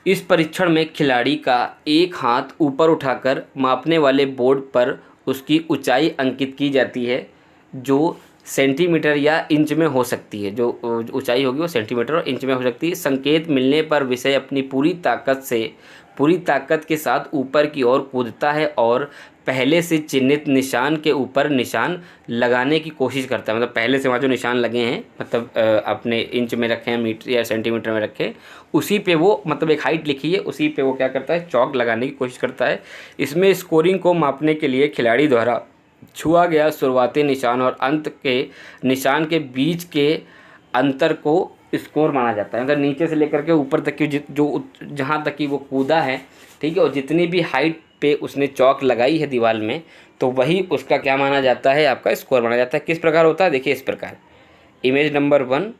इस परीक्षण में खिलाड़ी का एक हाथ ऊपर उठाकर मापने वाले बोर्ड पर उसकी ऊंचाई अंकित की जाती है, जो सेंटीमीटर या इंच में हो सकती है। जो ऊंचाई होगी वो सेंटीमीटर और इंच में हो सकती है। संकेत मिलने पर विषय अपनी पूरी ताकत के साथ ऊपर की ओर कूदता है और पहले से चिन्हित निशान के ऊपर निशान लगाने की कोशिश करता है। मतलब पहले से वहाँ जो निशान लगे हैं, मतलब अपने इंच में रखे हैं, मीटर या सेंटीमीटर में रखे, उसी पे वो मतलब एक हाइट लिखी है, उसी पे वो क्या करता है, चौक लगाने की कोशिश करता है। इसमें स्कोरिंग को मापने के लिए खिलाड़ी द्वारा छुआ गया शुरुआती निशान और अंत के निशान के बीच के अंतर को स्कोर माना जाता है। मतलब नीचे से लेकर के ऊपर तक की जो जहाँ तक की वो कूदा है, ठीक है, और जितनी भी हाइट पे उसने चौक लगाई है दीवार में, तो वही उसका क्या माना जाता है, आपका स्कोर माना जाता है। किस प्रकार होता है, देखिए इस प्रकार इमेज नंबर 1,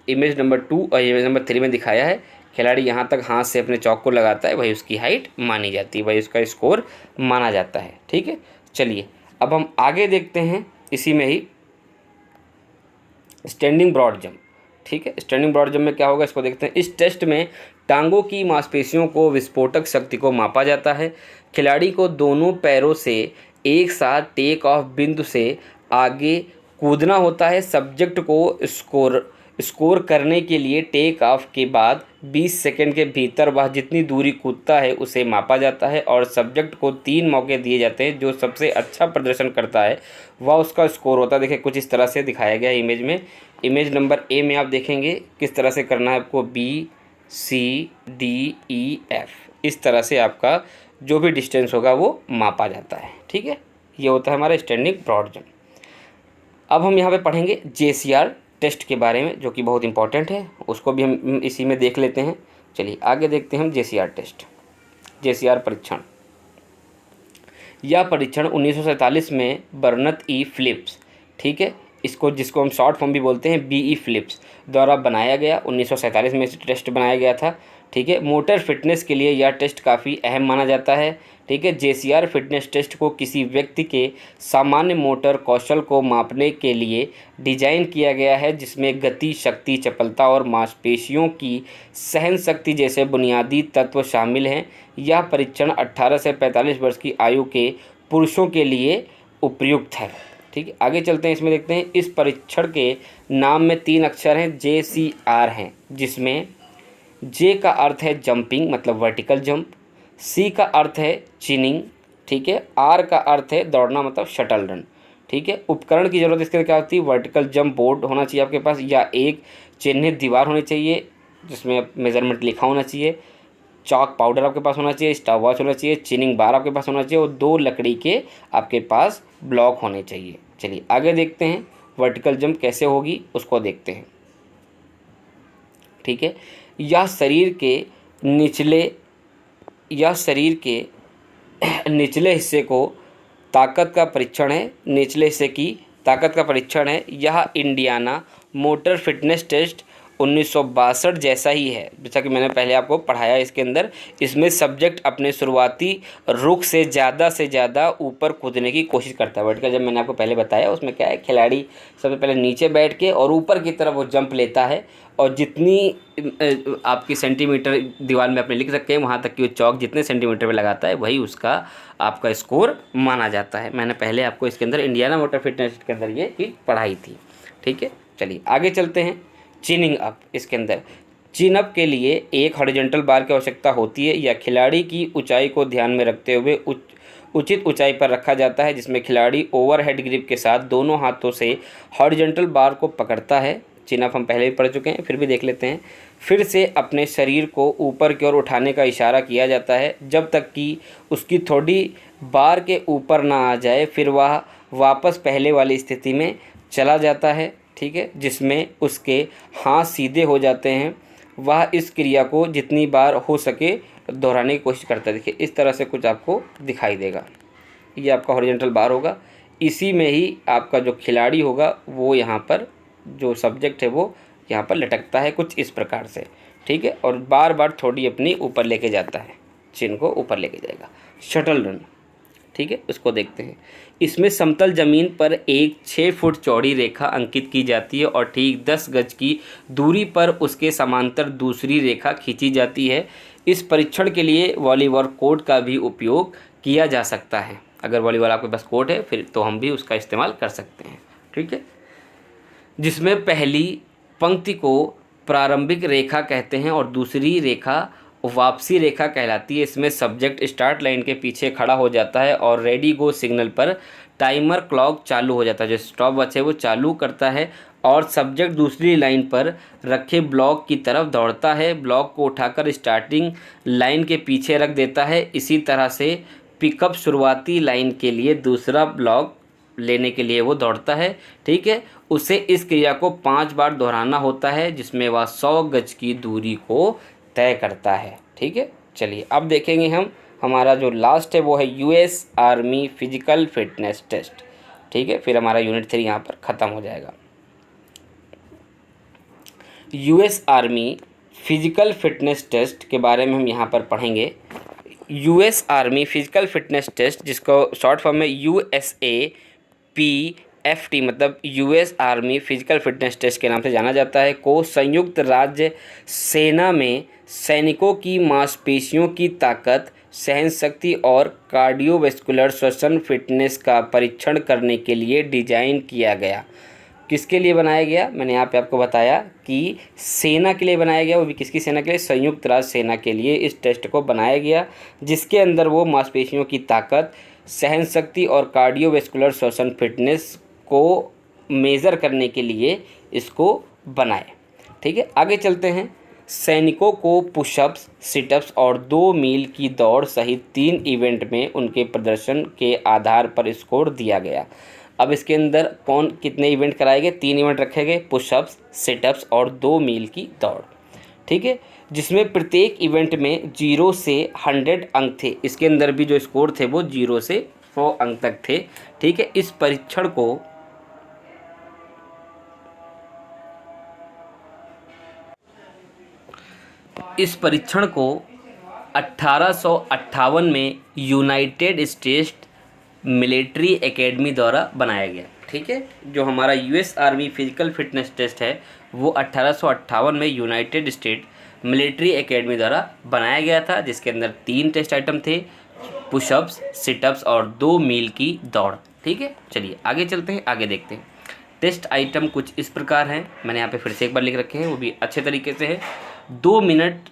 इमेज नंबर 2 और इमेज नंबर 3 में दिखाया है। खिलाड़ी यहाँ तक हाथ से अपने चौक को लगाता है, वही उसकी हाइट मानी जाती है, वही उसका स्कोर माना जाता है, ठीक है। चलिए अब हम आगे देखते हैं इसी में ही स्टैंडिंग ब्रॉड जंप, ठीक है। स्टैंडिंग ब्रॉड जंप में क्या होगा इसको देखते हैं। इस टेस्ट में टांगों की मांसपेशियों को विस्फोटक शक्ति को मापा जाता है। खिलाड़ी को दोनों पैरों से एक साथ टेक ऑफ बिंदु से आगे कूदना होता है। सब्जेक्ट को स्कोर करने के लिए टेक ऑफ के बाद 20 सेकंड के भीतर वह जितनी दूरी कूदता है उसे मापा जाता है और सब्जेक्ट को 3 मौके दिए जाते हैं। जो सबसे अच्छा प्रदर्शन करता है वह उसका स्कोर होता है। देखिए कुछ इस तरह से दिखाया गया है इमेज में। इमेज नंबर ए में आप देखेंगे किस तरह से करना है आपको, B, C, D, E, F, इस तरह से आपका जो भी डिस्टेंस होगा वो मापा जाता है। ठीक है, ये होता है हमारा स्टैंडिंग ब्रॉड जंप। अब हम यहाँ पे पढ़ेंगे JCR टेस्ट के बारे में, जो कि बहुत इंपॉर्टेंट है, उसको भी हम इसी में देख लेते हैं। चलिए आगे देखते हैं हम JCR टेस्ट। JCR परीक्षण, यह परीक्षण 1947 में बर्नत ई फिलिप्स, ठीक है, जिसको हम शॉर्ट फॉर्म भी बोलते हैं BE फिलिप्स, द्वारा बनाया गया। 1947 में इस टेस्ट बनाया गया था। ठीक है, मोटर फिटनेस के लिए यह टेस्ट काफ़ी अहम माना जाता है। ठीक है, JCR फिटनेस टेस्ट को किसी व्यक्ति के सामान्य मोटर कौशल को मापने के लिए डिजाइन किया गया है, जिसमें गति, शक्ति, चपलता और मांसपेशियों की सहन शक्ति जैसे बुनियादी तत्व शामिल हैं। यह परीक्षण 18 से 45 वर्ष की आयु के पुरुषों के लिए उपयुक्त है। ठीक है, आगे चलते हैं, इसमें देखते हैं। इस परीक्षण के नाम में 3 अक्षर हैं, JCR हैं, जिसमें J का अर्थ है जंपिंग, मतलब वर्टिकल जंप, C का अर्थ है चिनिंग, ठीक है, R का अर्थ है दौड़ना, मतलब शटल रन। ठीक है, उपकरण की ज़रूरत इसके लिए क्या होती है? वर्टिकल जंप बोर्ड होना चाहिए आपके पास, या एक चिन्हित दीवार होनी चाहिए जिसमें मेजरमेंट लिखा होना चाहिए, चॉक पाउडर आपके पास होना चाहिए, स्टॉप वॉच होना चाहिए, चिनिंग बार आपके पास होना चाहिए, और 2 लकड़ी के आपके पास ब्लॉक होने चाहिए। चलिए आगे देखते हैं वर्टिकल जंप कैसे होगी, उसको देखते हैं। ठीक है, यह शरीर के निचले हिस्से को ताकत का परीक्षण है, निचले हिस्से की ताकत का परीक्षण है। यह इंडियाना मोटर फिटनेस टेस्ट 1962 जैसा ही है, जैसा कि मैंने पहले आपको पढ़ाया। इसके अंदर इसमें सब्जेक्ट अपने शुरुआती रुख से ज़्यादा ऊपर कूदने की कोशिश करता है। वर्टिकल जब मैंने आपको पहले बताया, उसमें क्या है, खिलाड़ी सबसे पहले नीचे बैठ के और ऊपर की तरफ वो जंप लेता है, और जितनी आपकी सेंटीमीटर दीवार में अपने लिख सकते हैं, वहाँ तक कि वो चौक जितने सेंटीमीटर पे लगाता है वही उसका आपका स्कोर माना जाता है। मैंने पहले आपको इसके अंदर इंडियाना मोटर फिटनेस के अंदर ये चीज़ पढ़ाई थी। ठीक है, चलिए आगे चलते हैं। चिनिंग अप, इसके अंदर चिन अप के लिए एक हॉरिजॉन्टल बार की आवश्यकता होती है, या खिलाड़ी की ऊंचाई को ध्यान में रखते हुए उचित ऊंचाई पर रखा जाता है, जिसमें खिलाड़ी ओवरहेड ग्रिप के साथ दोनों हाथों से हॉरिजॉन्टल बार को पकड़ता है। चिन अप हम पहले भी पढ़ चुके हैं, फिर भी देख लेते हैं। फिर से अपने शरीर को ऊपर की ओर उठाने का इशारा किया जाता है जब तक कि उसकी थोड़ी बार के ऊपर ना आ जाए, फिर वह वापस पहले वाली स्थिति में चला जाता है। ठीक है, जिसमें उसके हाथ सीधे हो जाते हैं। वह इस क्रिया को जितनी बार हो सके दोहराने की कोशिश करता है। देखिए इस तरह से कुछ आपको दिखाई देगा, ये आपका हॉरिजॉन्टल बार होगा। इसी में ही आपका जो खिलाड़ी होगा वो यहाँ पर, जो सब्जेक्ट है वो यहाँ पर लटकता है कुछ इस प्रकार से। ठीक है, और बार बार थोड़ी अपनी ऊपर लेके जाता है, चिन को ऊपर लेके जाएगा। शटल रन, ठीक है, उसको देखते हैं। इसमें समतल ज़मीन पर एक 6 फुट चौड़ी रेखा अंकित की जाती है, और ठीक 10 गज की दूरी पर उसके समांतर दूसरी रेखा खींची जाती है। इस परीक्षण के लिए वॉलीबॉल कोर्ट का भी उपयोग किया जा सकता है। अगर वॉलीबॉल आपके पास कोर्ट है फिर तो हम भी उसका इस्तेमाल कर सकते हैं। ठीक है, जिसमें पहली पंक्ति को प्रारंभिक रेखा कहते हैं और दूसरी रेखा वापसी रेखा कहलाती है। इसमें सब्जेक्ट स्टार्ट लाइन के पीछे खड़ा हो जाता है और रेडी गो सिग्नल पर टाइमर क्लॉक चालू हो जाता है, जो स्टॉप वॉच है वो चालू करता है, और सब्जेक्ट दूसरी लाइन पर रखे ब्लॉक की तरफ दौड़ता है। ब्लॉक को उठाकर स्टार्टिंग लाइन के पीछे रख देता है। इसी तरह से पिकअप शुरुआती लाइन के लिए दूसरा ब्लॉक लेने के लिए वो दौड़ता है। ठीक है, उसे इस क्रिया को 5 बार दोहराना होता है, जिसमें वह 100 गज की दूरी को तय करता है। ठीक है, चलिए अब देखेंगे हम, हमारा जो लास्ट है वो है US army physical fitness test. ठीक है, फिर हमारा यूनिट 3 यहाँ पर ख़त्म हो जाएगा। US army physical fitness test के बारे में हम यहाँ पर पढ़ेंगे। US army physical fitness test, जिसको शॉर्ट फॉर्म में USAPFT मतलब US army physical fitness test के नाम से जाना जाता है, को संयुक्त राज्य सेना में सैनिकों की मांसपेशियों की ताकत, सहन शक्ति और कार्डियोवैस्कुलर श्वसन फिटनेस का परीक्षण करने के लिए डिजाइन किया गया। किसके लिए बनाया गया? मैंने यहाँ पे आपको बताया कि सेना के लिए बनाया गया, वो भी किसकी सेना के लिए? संयुक्त राज्य सेना के लिए इस टेस्ट को बनाया गया, जिसके अंदर वो मांसपेशियों की ताकत, सहन शक्ति और कार्डियोवैस्कुलर श्वसन फिटनेस को मेज़र करने के लिए इसको बनाए। ठीक है, आगे चलते हैं। सैनिकों को पुशअप्स, सिटअप्स और 2 मील की दौड़ सहित 3 इवेंट में उनके प्रदर्शन के आधार पर स्कोर दिया गया। अब इसके अंदर कौन कितने इवेंट कराए गए? 3 इवेंट रखे गए, पुशअप्स, सिटअप्स और 2 मील की दौड़, ठीक है, जिसमें प्रत्येक इवेंट में 0 से 100 अंक थे। इसके अंदर भी जो स्कोर थे वो 0 से 100 अंक तक थे, ठीक है। इस परीक्षण को 1858 में यूनाइटेड स्टेट्स मिलिट्री एकेडमी द्वारा बनाया गया, ठीक है। जो हमारा US army physical fitness test है वो 1858 में यूनाइटेड स्टेट मिलिट्री एकेडमी द्वारा बनाया गया था, जिसके अंदर 3 टेस्ट आइटम थे, पुशअप्स, सिटअप्स और 2 मील की दौड़, ठीक है। चलिए आगे चलते हैं, आगे देखते हैं। टेस्ट आइटम कुछ इस प्रकार हैं, मैंने यहाँ पे फिर से एक बार लिख रखे हैं, वो भी अच्छे तरीके से है। 2 मिनट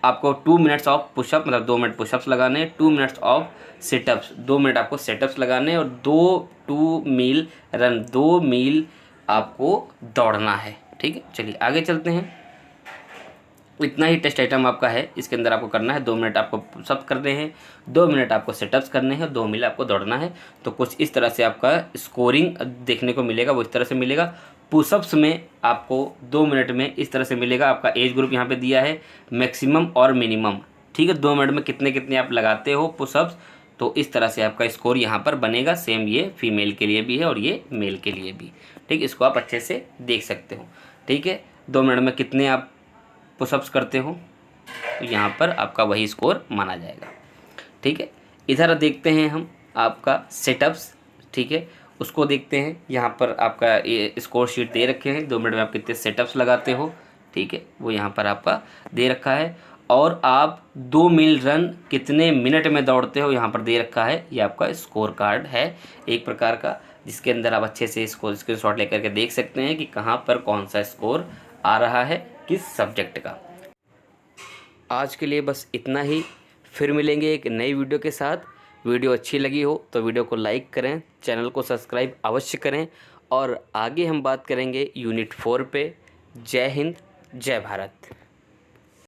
आपको 2 मिनट्स ऑफ पुशअप, मतलब 2 मिनट पुशअप्स लगाने, 2 मिनट्स ऑफ सिटअप्स, 2 मिनट आपको सेटअप्स लगाने और 2 मील रन, 2 मील आपको दौड़ना है, ठीक है। चलिए आगे चलते हैं। इतना ही टेस्ट आइटम आपका है, इसके अंदर आपको करना है 2 मिनट आपको पुशअप करने हैं, 2 मिनट आपको सेटअप्स करने हैं, 2 मील आपको दौड़ना है। तो कुछ इस तरह से आपका स्कोरिंग देखने को मिलेगा, वो इस तरह से मिलेगा। पुशअप्स में आपको 2 मिनट में इस तरह से मिलेगा। आपका एज ग्रुप यहाँ पे दिया है, मैक्सिमम और मिनिमम, ठीक है। 2 मिनट में कितने कितने आप लगाते हो पुशअप्स, तो इस तरह से आपका स्कोर यहाँ पर बनेगा। सेम ये फीमेल के लिए भी है और ये मेल के लिए भी, ठीक। इसको आप अच्छे से देख सकते हो, ठीक है। 2 मिनट में कितने आप पुशअप्स करते हो, तो यहाँ पर आपका वही स्कोर माना जाएगा, ठीक है। इधर देखते हैं हम आपका सेटअप्स, ठीक है, उसको देखते हैं। यहाँ पर आपका ये स्कोर शीट दे रखे हैं, 2 मिनट में आप कितने सेटअप्स लगाते हो, ठीक है, वो यहाँ पर आपका दे रखा है। और आप 2 मील रन कितने मिनट में दौड़ते हो, यहाँ पर दे रखा है। ये आपका स्कोर कार्ड है एक प्रकार का, जिसके अंदर आप अच्छे से इसको स्क्रीनशॉट लेकर के देख सकते हैं कि कहाँ पर कौन सा स्कोर आ रहा है, किस सब्जेक्ट का। आज के लिए बस इतना ही, फिर मिलेंगे एक नई वीडियो के साथ। वीडियो अच्छी लगी हो तो वीडियो को लाइक करें, चैनल को सब्सक्राइब अवश्य करें, और आगे हम बात करेंगे यूनिट 4 पे। जय हिंद, जय भारत।